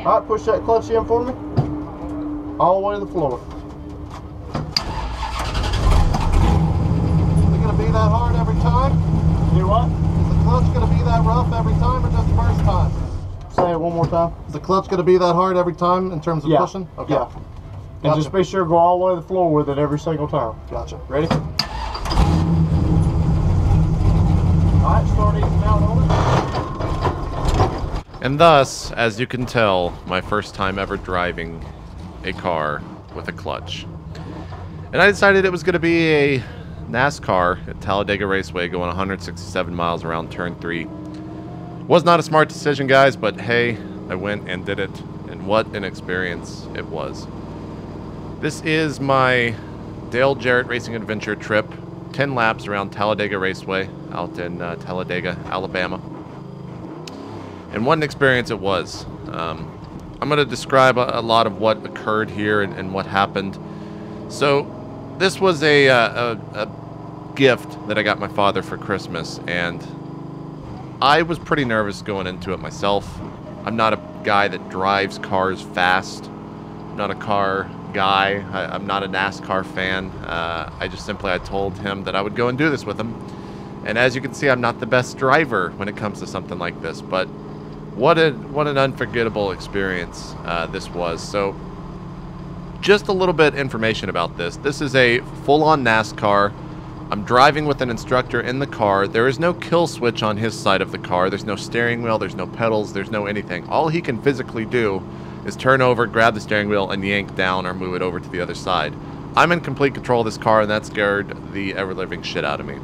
Alright, push that clutch in for me. All the way to the floor. Is it going to be that hard every time? Do what? Is the clutch going to be that rough every time or just the first time? Say it one more time. Is the clutch going to be that hard every time in terms of pushing? Okay. Yeah. And just be sure to go all the way to the floor with it every single time. Gotcha. Ready? Alright, start easing out on it. And thus, as you can tell, my first time ever driving a car with a clutch. And I decided it was going to be a NASCAR at Talladega Raceway going 167 miles around turn 3. Was not a smart decision, guys, but hey, I went and did it. And what an experience it was. This is my Dale Jarrett Racing Adventure trip. 10 laps around Talladega Raceway out in Talladega, Alabama. And what an experience it was. I'm going to describe a lot of what occurred here and what happened. So this was a gift that I got my father for Christmas, and I was pretty nervous going into it myself. I'm not a guy that drives cars fast. I'm not a car guy. I'm not a NASCAR fan. I told him that I would go and do this with him. And as you can see, I'm not the best driver when it comes to something like this, but what an unforgettable experience this was. So just a little bit information about this. This is a full-on NASCAR. I'm driving with an instructor in the car. There is no kill switch on his side of the car. There's no steering wheel, there's no pedals, there's no anything. All he can physically do is turn over, grab the steering wheel, and yank down or move it over to the other side. I'm in complete control of this car, and that scared the ever-living shit out of me.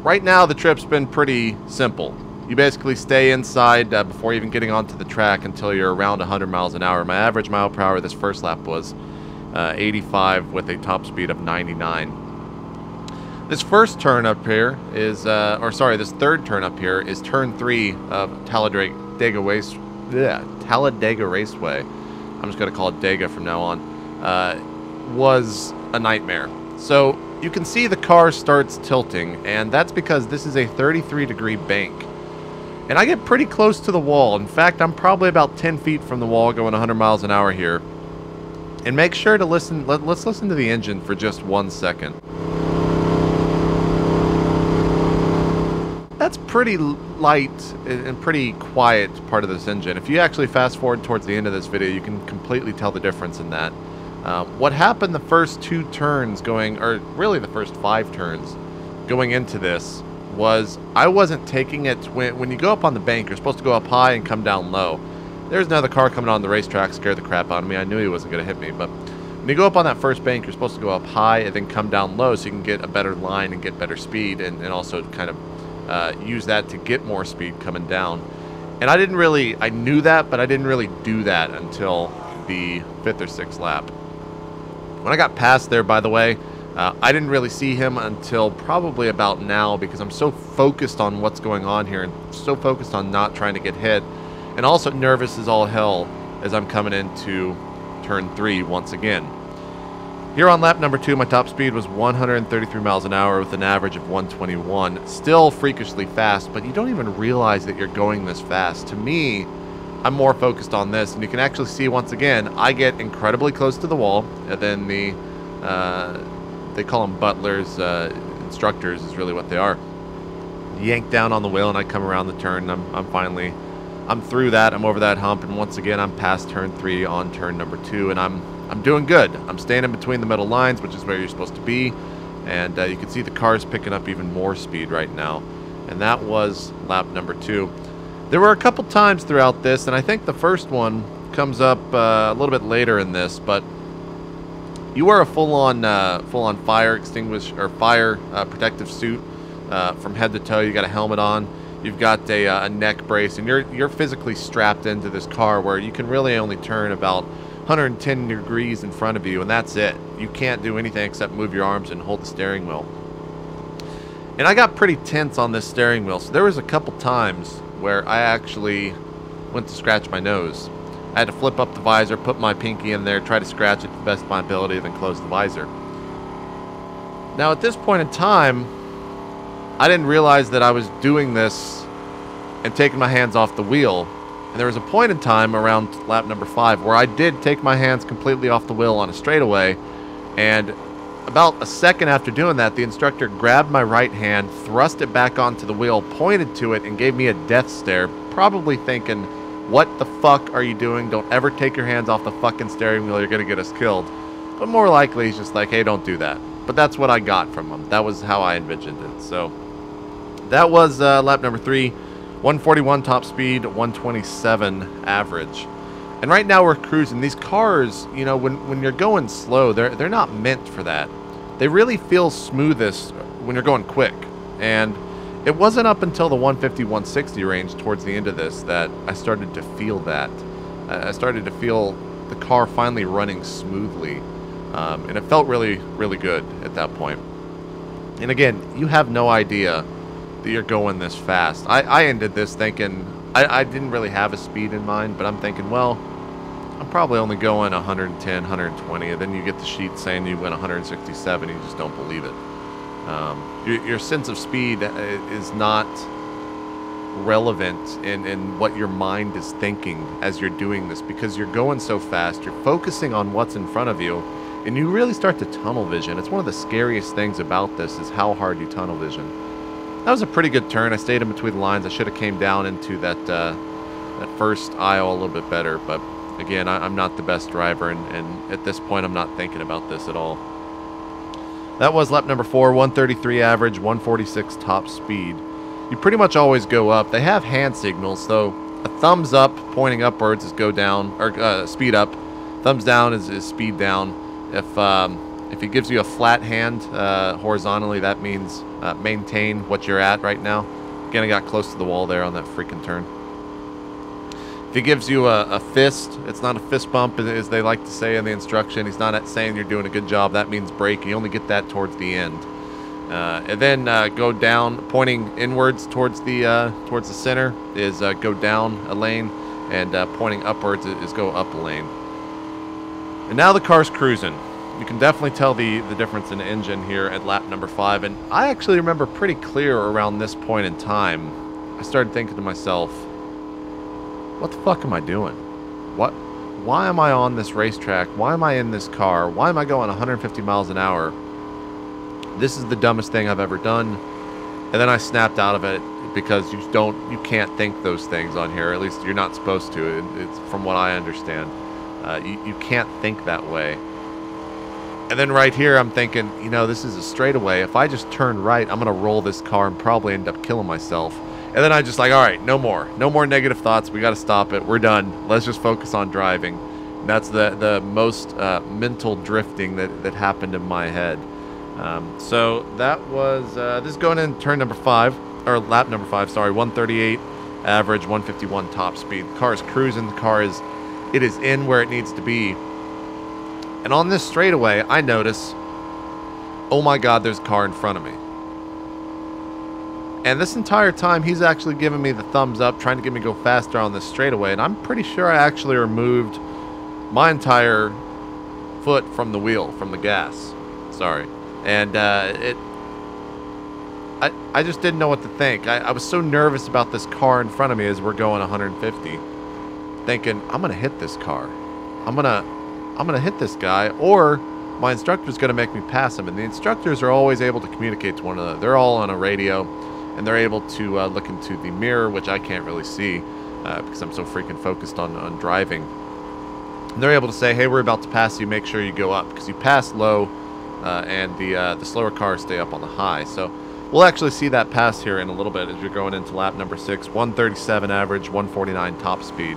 Right now, the trip's been pretty simple. You basically stay inside before even getting onto the track until you're around 100 miles an hour. My average mile per hour this first lap was 85 with a top speed of 99. This first turn up here is, this third turn up here is turn 3 of Talladega Raceway. I'm just going to call it Dega from now on. Was a nightmare. So you can see the car starts tilting, and that's because this is a 33-degree bank. And I get pretty close to the wall. In fact, I'm probably about 10 feet from the wall going 100 miles an hour here. And make sure to listen, let's listen to the engine for just 1 second. That's pretty light and pretty quiet part of this engine. If you actually fast forward towards the end of this video, you can completely tell the difference in that. What happened the first 2 turns or really the first 5 turns going into this, was I wasn't taking it. When you go up on the bank, you're supposed to go up high and come down low. There's another car coming on the racetrack, scared the crap out of me. I knew he wasn't going to hit me, but when you go up on that first bank, you're supposed to go up high and then come down low so you can get a better line and get better speed, and also kind of use that to get more speed coming down. And I knew that, but I didn't really do that until the 5th or 6th lap. When I got past there, by the way, I didn't really see him until probably about now, because I'm so focused on what's going on here and so focused on not trying to get hit, and also nervous as all hell as I'm coming into turn 3 once again. Here on lap number 2, my top speed was 133 miles an hour with an average of 121. Still freakishly fast, but you don't even realize that you're going this fast. To me, I'm more focused on this, and you can actually see once again, I get incredibly close to the wall, and then they call them butlers, instructors is really what they are. Yank down on the wheel, and I come around the turn, and I'm through that, I'm over that hump, and once again, I'm past turn 3 on turn number 2, and I'm doing good. I'm staying in between the middle lines, which is where you're supposed to be, and you can see the car's picking up even more speed right now, and that was lap number 2. There were a couple times throughout this, and I think the first one comes up a little bit later in this, but you wear a full-on fire extinguisher or fire protective suit from head to toe. You got a helmet on. You've got a neck brace, and you're physically strapped into this car where you can really only turn about 110 degrees in front of you, and that's it. You can't do anything except move your arms and hold the steering wheel. And I got pretty tense on this steering wheel, so there was a couple times where I actually went to scratch my nose. I had to flip up the visor, put my pinky in there, try to scratch it to the best of my ability, then close the visor. Now at this point in time, I didn't realize that I was doing this and taking my hands off the wheel And there was a point in time around lap number 5 where I did take my hands completely off the wheel on a straightaway, and about a second after doing that, the instructor grabbed my right hand, thrust it back onto the wheel, pointed to it, and gave me a death stare, probably thinking, what the fuck are you doing? Don't ever take your hands off the fucking steering wheel, you're gonna get us killed. But more likely, he's just like, hey, don't do that. But that's what I got from him. That was how I envisioned it. So that was lap number 3. 141 top speed, 127 average. And right now we're cruising. These cars, you know, when you're going slow, they're not meant for that. They really feel smoothest when you're going quick. And it wasn't up until the 150, 160 range towards the end of this that I started to feel that. I started to feel the car finally running smoothly. And it felt really, really good at that point. And again, you have no idea that you're going this fast. I ended this thinking, I didn't really have a speed in mind, but I'm thinking, well, I'm probably only going 110, 120, and then you get the sheet saying you went 167, and you just don't believe it. Your sense of speed is not relevant in what your mind is thinking as you're doing this, because you're going so fast, you're focusing on what's in front of you, and you really start to tunnel vision. It's one of the scariest things about this is how hard you tunnel vision. That was a pretty good turn. I stayed in between the lines. I should have came down into that first aisle a little bit better, but again, I'm not the best driver, and at this point, I'm not thinking about this at all. That was lap number 4, 133 average, 146 top speed. You pretty much always go up. They have hand signals, so a thumbs up pointing upwards is go down, or speed up. Thumbs down is speed down. If it gives you a flat hand horizontally, that means maintain what you're at right now. Again, I got close to the wall there on that freaking turn. If he gives you a fist, it's not a fist bump, as they like to say in the instruction. He's not saying you're doing a good job. That means brake. You only get that towards the end. And then go down, pointing inwards towards the center is go down a lane, and pointing upwards is go up a lane. And now the car's cruising. You can definitely tell the difference in the engine here at lap number 5. And I actually remember pretty clear around this point in time, I started thinking to myself, what the fuck am I doing? Why am I on this racetrack? Why am I in this car? Why am I going 150 miles an hour? This is the dumbest thing I've ever done. And then I snapped out of it because you can't think those things on here. At least you're not supposed to. It's from what I understand. You can't think that way. And then right here, I'm thinking, you know, this is a straightaway. If I just turn right, I'm going to roll this car and probably end up killing myself. And then I just like, all right, no more negative thoughts. We got to stop it. We're done. Let's just focus on driving. And that's the most mental drifting that happened in my head. So that was this is going in turn number 5, or lap number 5. Sorry, 138 average, 151 top speed. The car is cruising. The car is in where it needs to be. And on this straightaway, I notice, oh my God, there's a car in front of me. And this entire time, he's actually giving me the thumbs up, trying to get me to go faster on this straightaway. And I'm pretty sure I actually removed my entire foot from the wheel, from the gas. Sorry. And I just didn't know what to think. I was so nervous about this car in front of me as we're going 150, thinking, I'm going to hit this car. I'm going to hit this guy, or my instructor's going to make me pass him. And the instructors are always able to communicate to one another. They're all on a radio, and they're able to look into the mirror, which I can't really see because I'm so freaking focused on driving. And they're able to say, hey, we're about to pass you. Make sure you go up, because you pass low, and the slower cars stay up on the high. So we'll actually see that pass here in a little bit as you're going into lap number 6. 137 average, 149 top speed.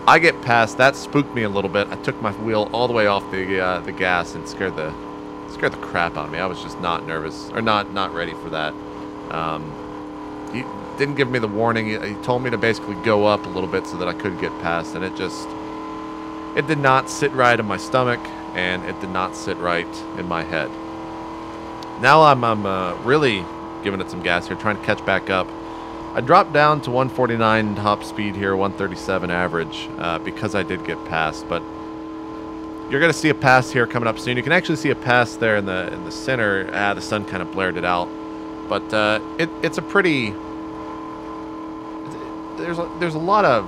I get past. That spooked me a little bit. I took my wheel all the way off the gas and scared the crap out of me. I was just not nervous, or not ready for that. He didn't give me the warning. He told me to basically go up a little bit so that I could get past, and it did not sit right in my stomach, and it did not sit right in my head. Now I'm really giving it some gas here, trying to catch back up. I dropped down to 149 top speed here, 137 average, because I did get past. But you're going to see a pass here coming up soon. You can actually see a pass there in the center. The sun kind of blared it out. But it's a pretty... There's a lot of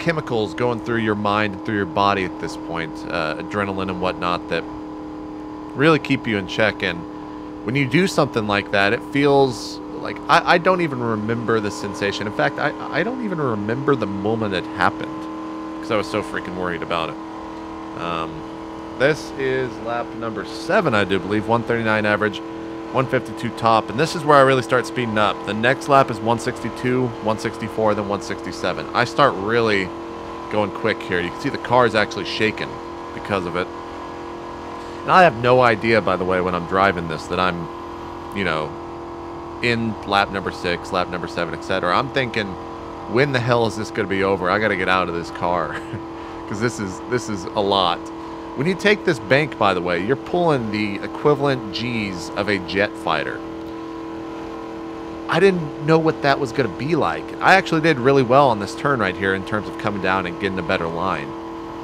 chemicals going through your mind and through your body at this point, adrenaline and whatnot, that really keep you in check. And when you do something like that, it feels like I don't even remember the sensation. In fact, I don't even remember the moment it happened because I was so freaking worried about it. This is lap number 7, I do believe. 139 average, 152 top, and this is where I really start speeding up. The next lap is 162, 164, then 167. I start really going quick here. You can see the car is actually shaking because of it. And I have no idea, by the way, when I'm driving this, that I'm, you know, in lap number 6, lap number 7, etc. I'm thinking, when the hell is this going to be over? I got to get out of this car because this is a lot. When you take this bank, by the way, you're pulling the equivalent G's of a jet fighter. I didn't know what that was going to be like. I actually did really well on this turn right here in terms of coming down and getting a better line.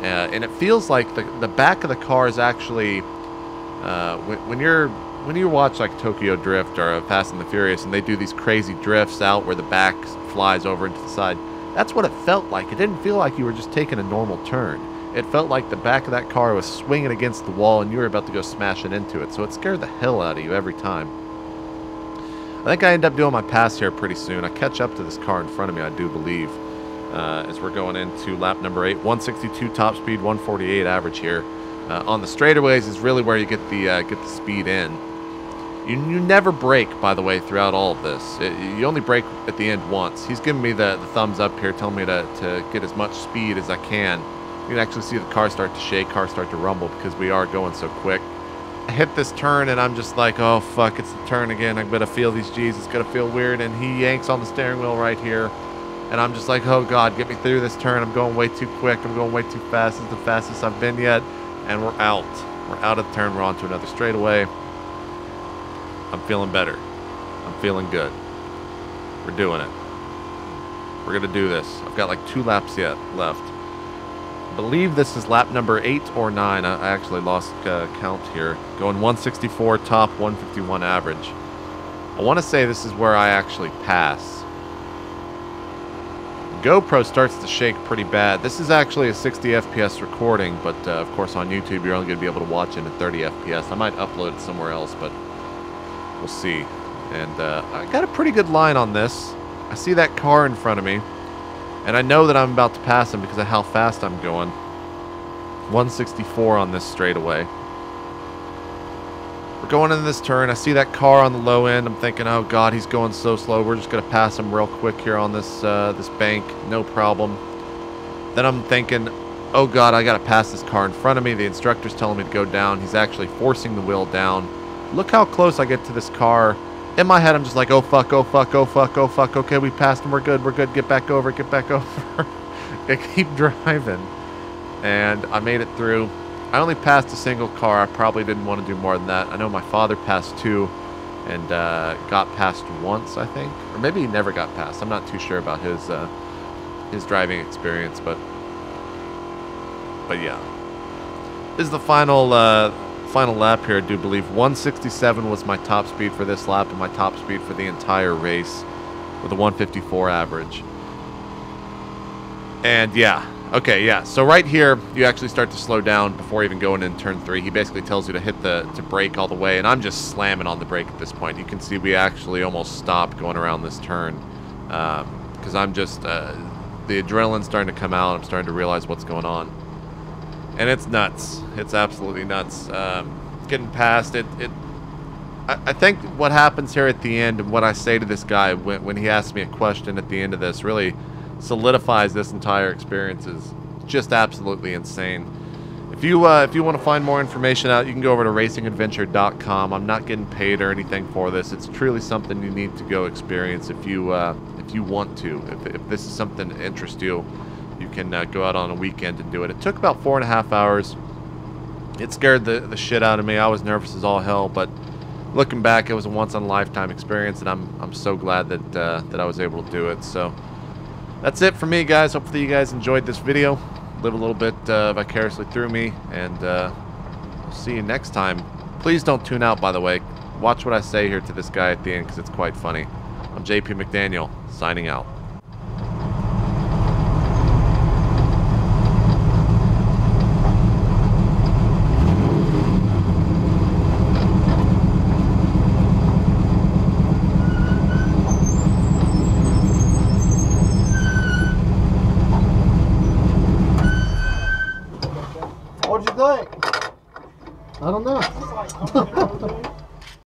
And it feels like the back of the car is actually, when you watch like Tokyo Drift or Fast and the Furious and they do these crazy drifts out where the back flies over into the side, that's what it felt like. It didn't feel like you were just taking a normal turn. It felt like the back of that car was swinging against the wall and you were about to go smashing into it. So it scared the hell out of you every time. I think I end up doing my pass here pretty soon. I catch up to this car in front of me, I do believe, as we're going into lap number 8. 162 top speed, 148 average here. On the straightaways is really where you get the speed in. You never brake, by the way, throughout all of this. You only brake at the end once. He's giving me the thumbs up here, telling me to get as much speed as I can. You can actually see the car start to shake, car start to rumble because we are going so quick. I hit this turn and I'm just like, oh fuck, it's the turn again. I'm gonna feel these G's, it's gonna feel weird. And he yanks on the steering wheel right here. And I'm just like, oh god, get me through this turn. I'm going way too quick, I'm going way too fast. It's the fastest I've been yet. And we're out. We're out of the turn, we're on to another straightaway. I'm feeling better. I'm feeling good. We're doing it. We're gonna do this. I've got like 2 laps yet left. I believe this is lap number 8 or 9. I actually lost count here. Going 164 top, 151 average. I want to say this is where I actually pass. GoPro starts to shake pretty bad. This is actually a 60 FPS recording, but of course on YouTube you're only going to be able to watch it at 30 FPS. I might upload it somewhere else, but we'll see. And I got a pretty good line on this. I see that car in front of me. And I know that I'm about to pass him because of how fast I'm going. 164 on this straightaway. We're going into this turn. I see that car on the low end. I'm thinking, oh god, he's going so slow. We're just going to pass him real quick here on this this bank. No problem. Then I'm thinking, oh god, I got to pass this car in front of me. The instructor's telling me to go down. He's actually forcing the wheel down. Look how close I get to this car. In my head, I'm just like, oh fuck, oh fuck, oh fuck, oh fuck. Okay, we passed him. We're good. We're good. Get back over. Get back over. I keep driving. And I made it through. I only passed a single car. I probably didn't want to do more than that. I know my father passed 2 and got passed once, I think. Or maybe he never got passed. I'm not too sure about his driving experience. But yeah. This is the final lap here, I do believe. 167 was my top speed for this lap and my top speed for the entire race with a 154 average. And yeah, okay, yeah. So right here, you actually start to slow down before even going in turn 3. He basically tells you to hit to brake all the way, and I'm just slamming on the brake at this point. You can see we actually almost stopped going around this turn because I'm just, the adrenaline's starting to come out. I'm starting to realize what's going on. And it's nuts. It's absolutely nuts. Getting past it. I think what happens here at the end and what I say to this guy when he asks me a question at the end of this really solidifies this entire experience. Is just absolutely insane. If you want to find more information out, you can go over to racingadventure.com. I'm not getting paid or anything for this. It's truly something you need to go experience if you want to. If this is something that interests you. You can go out on a weekend and do it. It took about 4.5 hours. It scared the shit out of me. I was nervous as all hell, but looking back, it was a once-in-a-lifetime experience, and I'm so glad that I was able to do it. So that's it for me, guys. Hopefully you guys enjoyed this video. Live a little bit vicariously through me, and we'll see you next time. Please don't tune out, by the way. Watch what I say here to this guy at the end, because it's quite funny. I'm JP McDaniel, signing out. think? I don't know.